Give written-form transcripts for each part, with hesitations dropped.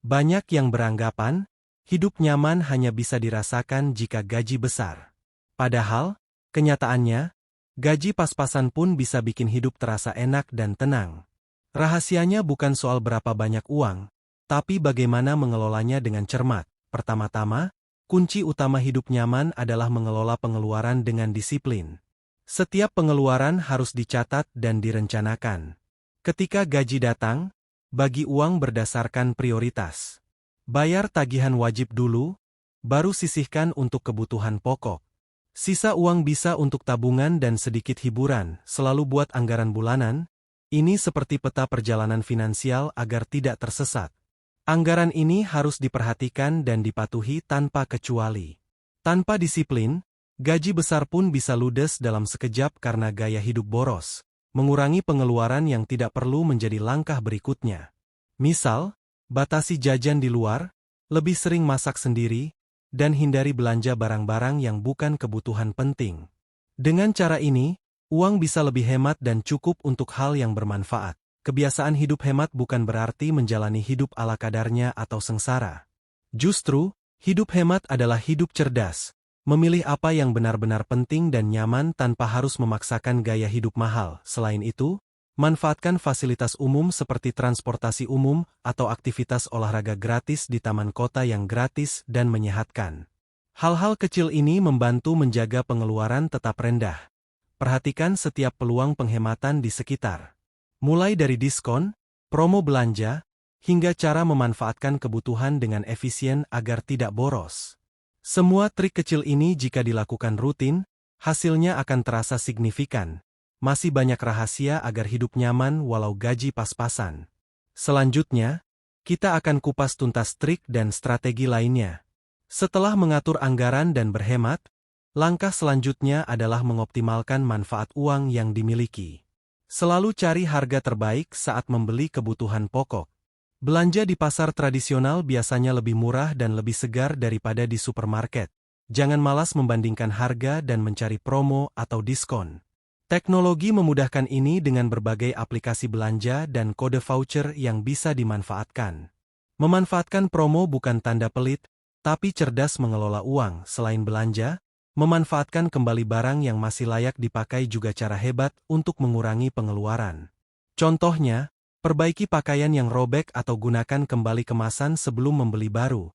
Banyak yang beranggapan, hidup nyaman hanya bisa dirasakan jika gaji besar. Padahal, kenyataannya, gaji pas-pasan pun bisa bikin hidup terasa enak dan tenang. Rahasianya bukan soal berapa banyak uang, tapi bagaimana mengelolanya dengan cermat. Pertama-tama, kunci utama hidup nyaman adalah mengelola pengeluaran dengan disiplin. Setiap pengeluaran harus dicatat dan direncanakan. Ketika gaji datang, bagi uang berdasarkan prioritas. Bayar tagihan wajib dulu, baru sisihkan untuk kebutuhan pokok. Sisa uang bisa untuk tabungan dan sedikit hiburan, selalu buat anggaran bulanan. Ini seperti peta perjalanan finansial agar tidak tersesat. Anggaran ini harus diperhatikan dan dipatuhi tanpa kecuali. Tanpa disiplin, gaji besar pun bisa ludes dalam sekejap karena gaya hidup boros. Mengurangi pengeluaran yang tidak perlu menjadi langkah berikutnya. Misal, batasi jajan di luar, lebih sering masak sendiri, dan hindari belanja barang-barang yang bukan kebutuhan penting. Dengan cara ini, uang bisa lebih hemat dan cukup untuk hal yang bermanfaat. Kebiasaan hidup hemat bukan berarti menjalani hidup ala kadarnya atau sengsara. Justru, hidup hemat adalah hidup cerdas, memilih apa yang benar-benar penting dan nyaman tanpa harus memaksakan gaya hidup mahal. Selain itu, manfaatkan fasilitas umum seperti transportasi umum atau aktivitas olahraga gratis di taman kota yang gratis dan menyehatkan. Hal-hal kecil ini membantu menjaga pengeluaran tetap rendah. Perhatikan setiap peluang penghematan di sekitar. Mulai dari diskon, promo belanja, hingga cara memanfaatkan kebutuhan dengan efisien agar tidak boros. Semua trik kecil ini jika dilakukan rutin, hasilnya akan terasa signifikan. Masih banyak rahasia agar hidup nyaman walau gaji pas-pasan. Selanjutnya, kita akan kupas tuntas trik dan strategi lainnya. Setelah mengatur anggaran dan berhemat, langkah selanjutnya adalah mengoptimalkan manfaat uang yang dimiliki. Selalu cari harga terbaik saat membeli kebutuhan pokok. Belanja di pasar tradisional biasanya lebih murah dan lebih segar daripada di supermarket. Jangan malas membandingkan harga dan mencari promo atau diskon. Teknologi memudahkan ini dengan berbagai aplikasi belanja dan kode voucher yang bisa dimanfaatkan. Memanfaatkan promo bukan tanda pelit, tapi cerdas mengelola uang. Selain belanja, memanfaatkan kembali barang yang masih layak dipakai juga cara hebat untuk mengurangi pengeluaran. Contohnya, perbaiki pakaian yang robek atau gunakan kembali kemasan sebelum membeli baru.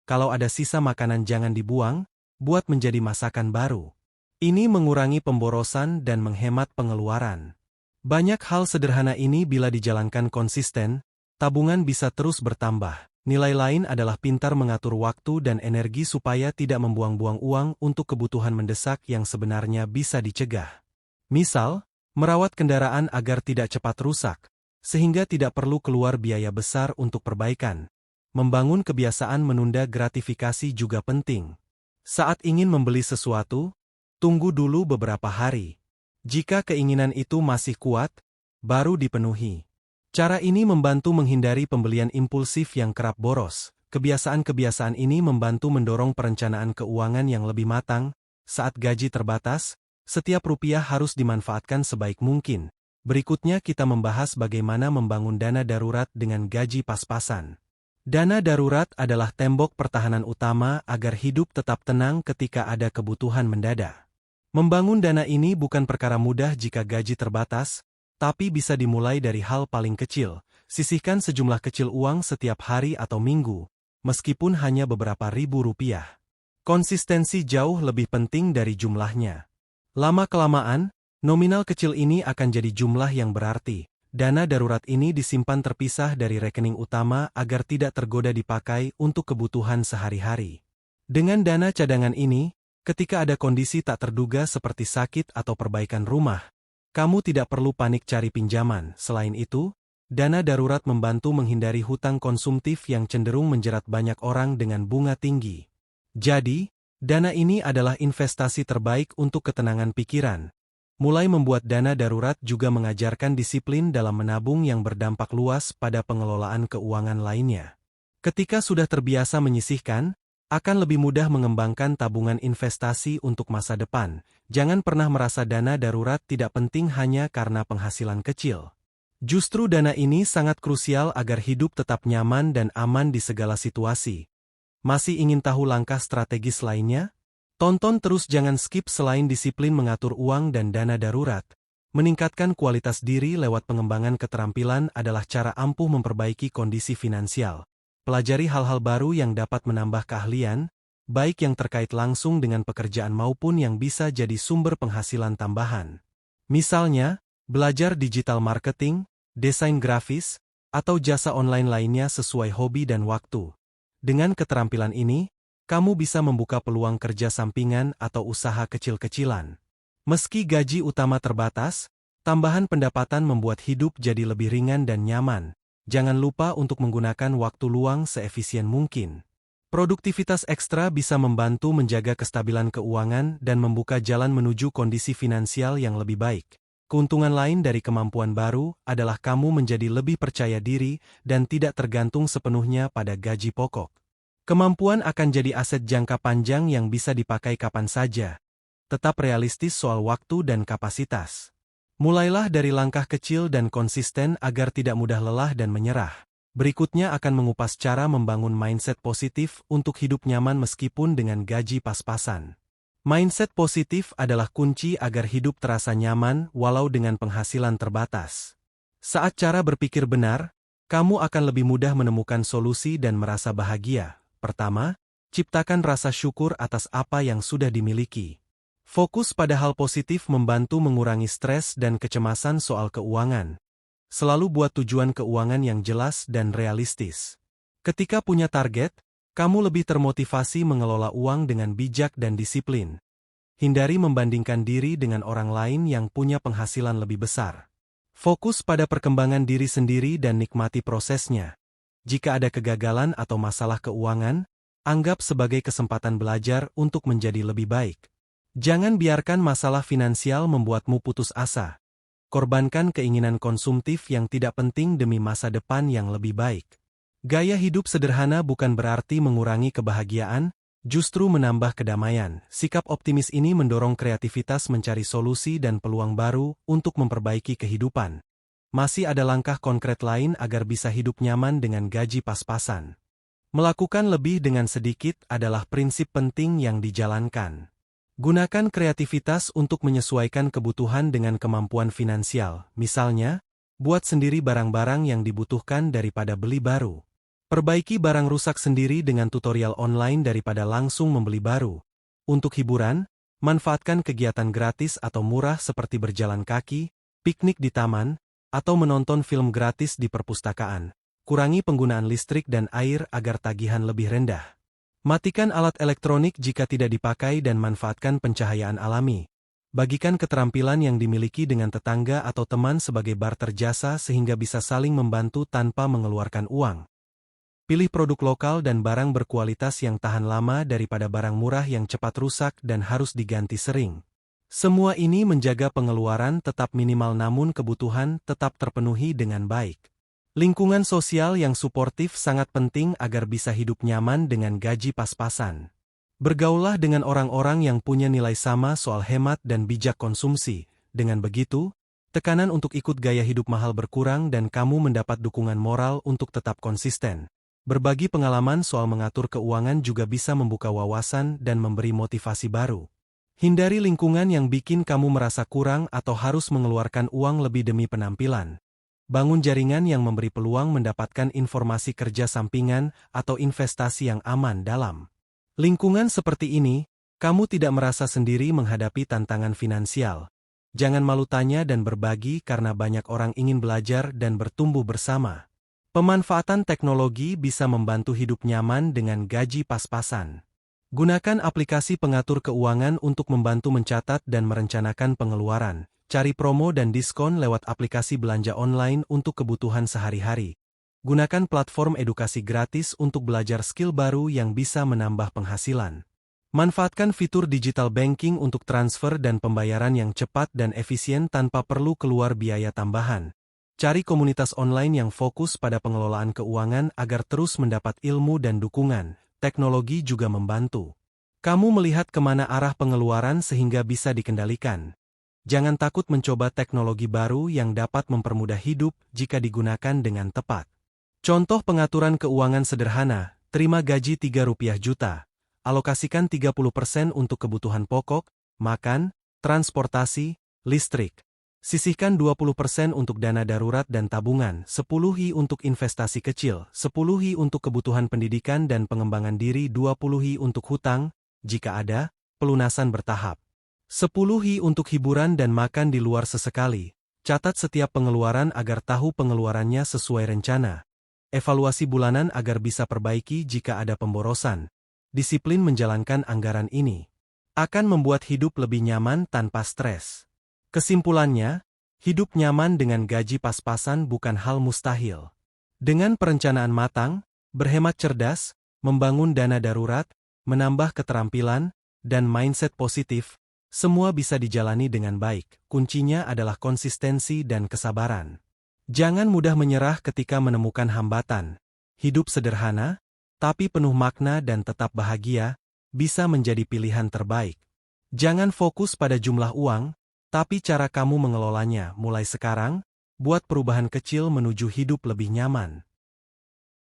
Kalau ada sisa makanan jangan dibuang, buat menjadi masakan baru. Ini mengurangi pemborosan dan menghemat pengeluaran. Banyak hal sederhana ini bila dijalankan konsisten, tabungan bisa terus bertambah. Nilai lain adalah pintar mengatur waktu dan energi supaya tidak membuang-buang uang untuk kebutuhan mendesak yang sebenarnya bisa dicegah. Misal, merawat kendaraan agar tidak cepat rusak, sehingga tidak perlu keluar biaya besar untuk perbaikan. Membangun kebiasaan menunda gratifikasi juga penting. Saat ingin membeli sesuatu, tunggu dulu beberapa hari. Jika keinginan itu masih kuat, baru dipenuhi. Cara ini membantu menghindari pembelian impulsif yang kerap boros. Kebiasaan-kebiasaan ini membantu mendorong perencanaan keuangan yang lebih matang. Saat gaji terbatas, setiap rupiah harus dimanfaatkan sebaik mungkin. Berikutnya kita membahas bagaimana membangun dana darurat dengan gaji pas-pasan. Dana darurat adalah tembok pertahanan utama agar hidup tetap tenang ketika ada kebutuhan mendadak. Membangun dana ini bukan perkara mudah jika gaji terbatas, tapi bisa dimulai dari hal paling kecil. Sisihkan sejumlah kecil uang setiap hari atau minggu, meskipun hanya beberapa ribu rupiah. Konsistensi jauh lebih penting dari jumlahnya. Lama-kelamaan, nominal kecil ini akan jadi jumlah yang berarti. Dana darurat ini disimpan terpisah dari rekening utama agar tidak tergoda dipakai untuk kebutuhan sehari-hari. Dengan dana cadangan ini, ketika ada kondisi tak terduga seperti sakit atau perbaikan rumah, kamu tidak perlu panik cari pinjaman. Selain itu, dana darurat membantu menghindari hutang konsumtif yang cenderung menjerat banyak orang dengan bunga tinggi. Jadi, dana ini adalah investasi terbaik untuk ketenangan pikiran. Mulai membuat dana darurat juga mengajarkan disiplin dalam menabung yang berdampak luas pada pengelolaan keuangan lainnya. Ketika sudah terbiasa menyisihkan, akan lebih mudah mengembangkan tabungan investasi untuk masa depan. Jangan pernah merasa dana darurat tidak penting hanya karena penghasilan kecil. Justru dana ini sangat krusial agar hidup tetap nyaman dan aman di segala situasi. Masih ingin tahu langkah strategis lainnya? Tonton terus, jangan skip. Selain disiplin mengatur uang dan dana darurat, meningkatkan kualitas diri lewat pengembangan keterampilan adalah cara ampuh memperbaiki kondisi finansial. Pelajari hal-hal baru yang dapat menambah keahlian, baik yang terkait langsung dengan pekerjaan maupun yang bisa jadi sumber penghasilan tambahan. Misalnya, belajar digital marketing, desain grafis, atau jasa online lainnya sesuai hobi dan waktu. Dengan keterampilan ini, kamu bisa membuka peluang kerja sampingan atau usaha kecil-kecilan. Meski gaji utama terbatas, tambahan pendapatan membuat hidup jadi lebih ringan dan nyaman. Jangan lupa untuk menggunakan waktu luang seefisien mungkin. Produktivitas ekstra bisa membantu menjaga kestabilan keuangan dan membuka jalan menuju kondisi finansial yang lebih baik. Keuntungan lain dari kemampuan baru adalah kamu menjadi lebih percaya diri dan tidak tergantung sepenuhnya pada gaji pokok. Kemampuan akan jadi aset jangka panjang yang bisa dipakai kapan saja. Tetap realistis soal waktu dan kapasitas. Mulailah dari langkah kecil dan konsisten agar tidak mudah lelah dan menyerah. Berikutnya akan mengupas cara membangun mindset positif untuk hidup nyaman meskipun dengan gaji pas-pasan. Mindset positif adalah kunci agar hidup terasa nyaman walau dengan penghasilan terbatas. Saat cara berpikir benar, kamu akan lebih mudah menemukan solusi dan merasa bahagia. Pertama, ciptakan rasa syukur atas apa yang sudah dimiliki. Fokus pada hal positif membantu mengurangi stres dan kecemasan soal keuangan. Selalu buat tujuan keuangan yang jelas dan realistis. Ketika punya target, kamu lebih termotivasi mengelola uang dengan bijak dan disiplin. Hindari membandingkan diri dengan orang lain yang punya penghasilan lebih besar. Fokus pada perkembangan diri sendiri dan nikmati prosesnya. Jika ada kegagalan atau masalah keuangan, anggap sebagai kesempatan belajar untuk menjadi lebih baik. Jangan biarkan masalah finansial membuatmu putus asa. Korbankan keinginan konsumtif yang tidak penting demi masa depan yang lebih baik. Gaya hidup sederhana bukan berarti mengurangi kebahagiaan, justru menambah kedamaian. Sikap optimis ini mendorong kreativitas mencari solusi dan peluang baru untuk memperbaiki kehidupan. Masih ada langkah konkret lain agar bisa hidup nyaman dengan gaji pas-pasan. Melakukan lebih dengan sedikit adalah prinsip penting yang dijalankan. Gunakan kreativitas untuk menyesuaikan kebutuhan dengan kemampuan finansial. Misalnya, buat sendiri barang-barang yang dibutuhkan daripada beli baru. Perbaiki barang rusak sendiri dengan tutorial online daripada langsung membeli baru. Untuk hiburan, manfaatkan kegiatan gratis atau murah seperti berjalan kaki, piknik di taman, atau menonton film gratis di perpustakaan. Kurangi penggunaan listrik dan air agar tagihan lebih rendah. Matikan alat elektronik jika tidak dipakai dan manfaatkan pencahayaan alami. Bagikan keterampilan yang dimiliki dengan tetangga atau teman sebagai barter jasa sehingga bisa saling membantu tanpa mengeluarkan uang. Pilih produk lokal dan barang berkualitas yang tahan lama daripada barang murah yang cepat rusak dan harus diganti sering. Semua ini menjaga pengeluaran tetap minimal namun kebutuhan tetap terpenuhi dengan baik. Lingkungan sosial yang suportif sangat penting agar bisa hidup nyaman dengan gaji pas-pasan. Bergaullah dengan orang-orang yang punya nilai sama soal hemat dan bijak konsumsi. Dengan begitu, tekanan untuk ikut gaya hidup mahal berkurang dan kamu mendapat dukungan moral untuk tetap konsisten. Berbagi pengalaman soal mengatur keuangan juga bisa membuka wawasan dan memberi motivasi baru. Hindari lingkungan yang bikin kamu merasa kurang atau harus mengeluarkan uang lebih demi penampilan. Bangun jaringan yang memberi peluang mendapatkan informasi kerja sampingan atau investasi yang aman dalam lingkungan seperti ini, kamu tidak merasa sendiri menghadapi tantangan finansial. Jangan malu tanya dan berbagi karena banyak orang ingin belajar dan bertumbuh bersama. Pemanfaatan teknologi bisa membantu hidup nyaman dengan gaji pas-pasan. Gunakan aplikasi pengatur keuangan untuk membantu mencatat dan merencanakan pengeluaran. Cari promo dan diskon lewat aplikasi belanja online untuk kebutuhan sehari-hari. Gunakan platform edukasi gratis untuk belajar skill baru yang bisa menambah penghasilan. Manfaatkan fitur digital banking untuk transfer dan pembayaran yang cepat dan efisien tanpa perlu keluar biaya tambahan. Cari komunitas online yang fokus pada pengelolaan keuangan agar terus mendapat ilmu dan dukungan. Teknologi juga membantu kamu melihat kemana arah pengeluaran sehingga bisa dikendalikan. Jangan takut mencoba teknologi baru yang dapat mempermudah hidup jika digunakan dengan tepat. Contoh pengaturan keuangan sederhana, terima gaji Rp3 juta. Alokasikan 30% untuk kebutuhan pokok, makan, transportasi, listrik. Sisihkan 20% untuk dana darurat dan tabungan, 10% untuk investasi kecil, 10% untuk kebutuhan pendidikan dan pengembangan diri, 20% untuk hutang, jika ada, pelunasan bertahap. 10% untuk hiburan dan makan di luar sesekali. Catat setiap pengeluaran agar tahu pengeluarannya sesuai rencana. Evaluasi bulanan agar bisa perbaiki jika ada pemborosan. Disiplin menjalankan anggaran ini akan membuat hidup lebih nyaman tanpa stres. Kesimpulannya, hidup nyaman dengan gaji pas-pasan bukan hal mustahil. Dengan perencanaan matang, berhemat cerdas, membangun dana darurat, menambah keterampilan, dan mindset positif, semua bisa dijalani dengan baik. Kuncinya adalah konsistensi dan kesabaran. Jangan mudah menyerah ketika menemukan hambatan. Hidup sederhana, tapi penuh makna dan tetap bahagia, bisa menjadi pilihan terbaik. Jangan fokus pada jumlah uang, tapi cara kamu mengelolanya. Mulai sekarang, buat perubahan kecil menuju hidup lebih nyaman.